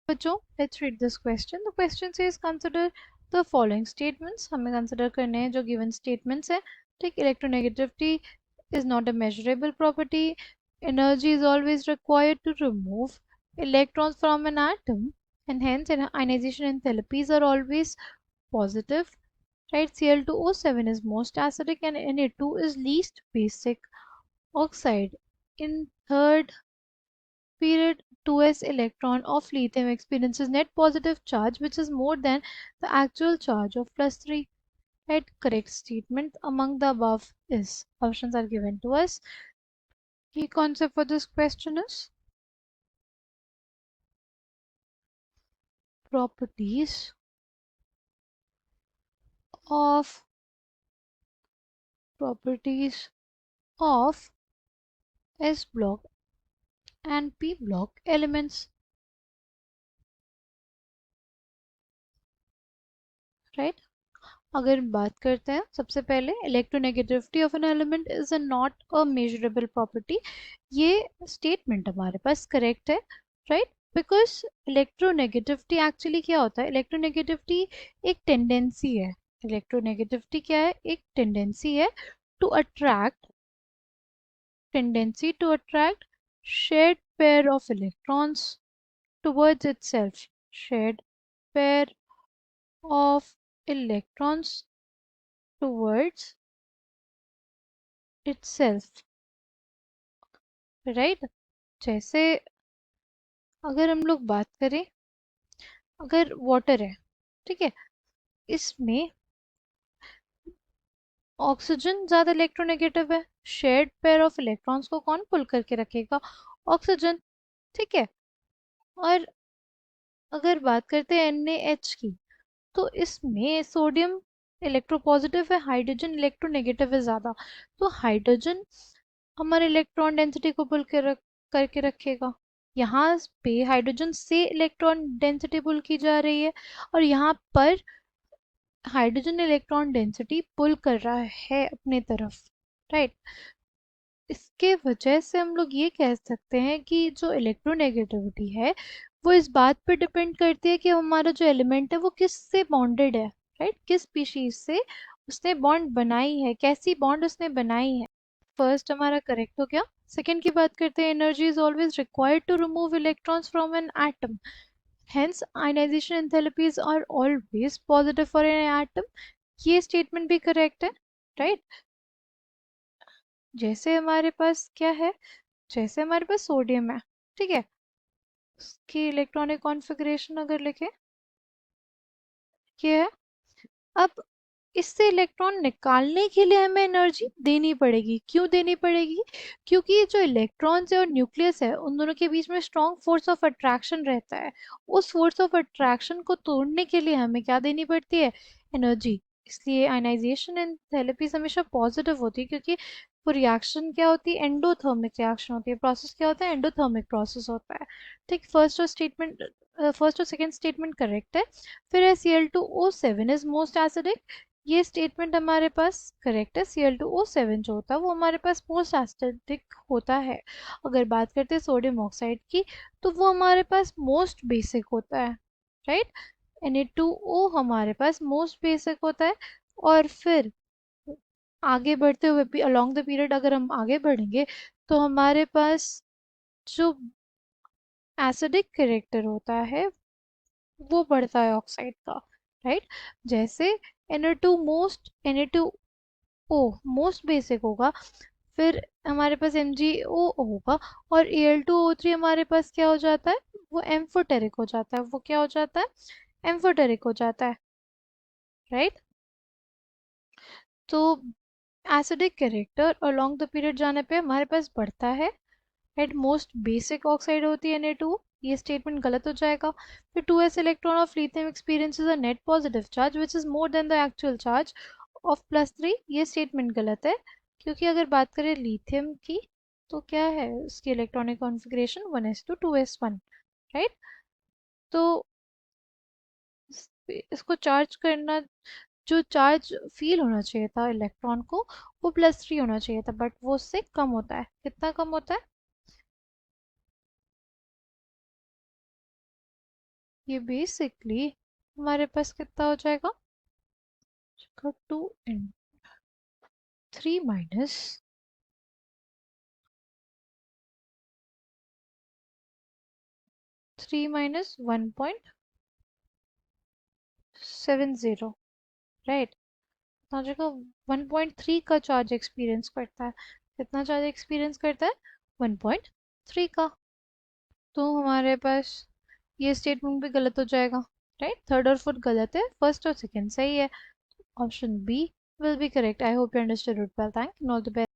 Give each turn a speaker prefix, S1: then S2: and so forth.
S1: बच्चों, let's read this question. The question says consider the following statements. हमें consider करने हैं जो given statements है. ठीक, electronegativity is not a measurable property. Energy is always required to remove electrons from an atom, and hence ionization enthalpies are always positive. Right, Cl2O7 is most acidic and Na2 is least basic oxide. In third period, 2s electron of lithium experiences net positive charge which is more than the actual charge of plus 3. Right, correct statement among the above is. Options are given to us. Key concept for this question is properties of properties of s block and p block elements. Right, अगर बात करते हैं सबसे पहले electronegativity of an element is a not a measurable property, ये statement हमारे पास correct है. Right, because electronegativity actually क्या होता है, इलेक्ट्रोनेगेटिविटी एक टेंडेंसी है. इलेक्ट्रोनेगेटिविटी क्या है, एक टेंडेंसी है to attract, tendency to attract shared pair of electrons towards itself, shared pair of electrons towards itself. Right, जैसे अगर हम लोग बात करें, अगर वाटर है, ठीक है, इसमें ऑक्सीजन ज़्यादा इलेक्ट्रोनेगेटिव है, शेयर्ड पेयर ऑफ इलेक्ट्रॉन्स को कौन पुल करके रखेगा, ऑक्सीजन. ठीक है, और अगर बात करते हैं NaH की, तो इसमें सोडियम इलेक्ट्रोपॉजिटिव है, हाइड्रोजन इलेक्ट्रोनेगेटिव है ज़्यादा, तो हाइड्रोजन हमारे इलेक्ट्रॉन डेंसिटी को पुल करके रखेगा. यहाँ पे हाइड्रोजन से इलेक्ट्रॉन डेंसिटी पुल की जा रही है और यहाँ पर हाइड्रोजन इलेक्ट्रॉन डेंसिटी पुल कर रहा है अपने तरफ. राइट, इसके वजह से हम लोग ये कह सकते हैं कि जो इलेक्ट्रोनेगेटिविटी है वो इस बात पे डिपेंड करती है कि हमारा जो एलिमेंट है वो किस से बॉन्डेड है. राइट, किस स्पीशीज से उसने बॉन्ड बनाई है, कैसी बॉन्ड उसने बनाई है. फर्स्ट हमारा करेक्ट हो गया. सेकेंड की बात करते हैं, energy is always required to remove electrons from an atom, hence ionization enthalpies are always positive for an atom. ये स्टेटमेंट भी करेक्ट है. राइट, जैसे हमारे पास क्या है, जैसे हमारे पास सोडियम है, ठीक है, उसकी इलेक्ट्रॉनिक कॉन्फ़िगरेशन अगर लिखे, ये है. अब इससे इलेक्ट्रॉन निकालने के लिए हमें एनर्जी देनी पड़ेगी. क्यों देनी पड़ेगी, क्योंकि जो इलेक्ट्रॉन्स है और न्यूक्लियस है उन दोनों के बीच में स्ट्रॉन्ग फोर्स ऑफ अट्रैक्शन रहता है. उस फोर्स ऑफ अट्रैक्शन को तोड़ने के लिए हमें क्या देनी पड़ती है, एनर्जी. इसलिए आयनाइजेशन एंड थेरेपीज हमेशा पॉजिटिव होती है, क्योंकि वो रिएक्शन क्या होती है, एंडोथर्मिक रिएक्शन होती है. प्रोसेस क्या होता है, एंडोथर्मिक प्रोसेस होता है. ठीक, फर्स्ट और सेकेंड स्टेटमेंट करेक्ट है. फिर है Cl2O7 इज मोस्ट एसिडिक, ये स्टेटमेंट हमारे पास करेक्ट है. Cl2O7 जो होता है वो हमारे पास मोस्ट एसिडिक होता है. अगर बात करते हैं सोडियम ऑक्साइड की, तो वो हमारे पास मोस्ट बेसिक होता है. राइट, Na2O हमारे पास मोस्ट बेसिक होता है. और फिर आगे बढ़ते हुए अलोंग द पीरियड अगर हम आगे बढ़ेंगे तो हमारे पास जो एसिडिक करेक्टर होता है वो बढ़ता है ऑक्साइड का. राइट, जैसे Na2 मोस्ट बेसिक होगा, फिर हमारे पास MgO होगा, और Al2O3 हमारे पास क्या हो जाता है, वो एम्फोटेरिक हो जाता है. वो क्या हो जाता है, एम्फोटेरिक हो जाता है. राइट, तो acidic character along the period जाने पे हमारे पास बढ़ता है. राइट, मोस्ट बेसिक ऑक्साइड होती है Na2, ये स्टेटमेंट गलत हो जाएगा. फिर 2s electron of lithium experiences a net positive charge which is more than the actual charge of +3, ये स्टेटमेंट गलत है, क्योंकि अगर बात करें लिथियम की तो क्या है उसकी electronic configuration 1s2 2s1. Right, तो इसको चार्ज करना, जो चार्ज फील होना चाहिए था इलेक्ट्रॉन को वो +3 होना चाहिए था, बट वो उससे कम होता है. कितना कम होता है, ये बेसिकली हमारे पास कितना हो जाएगा, 2 3 माइनस 1.70, राइट। तो जगह 1.3 का चार्ज एक्सपीरियंस करता है। कितना चार्ज एक्सपीरियंस करता है? 1.3 का। तो हमारे पास ये स्टेटमेंट भी गलत हो जाएगा, राइट। थर्ड और फोर्थ गलत है, फर्स्ट और सेकंड सही है। Option B will be correct. I hope you understood it well. Thank you, all the best.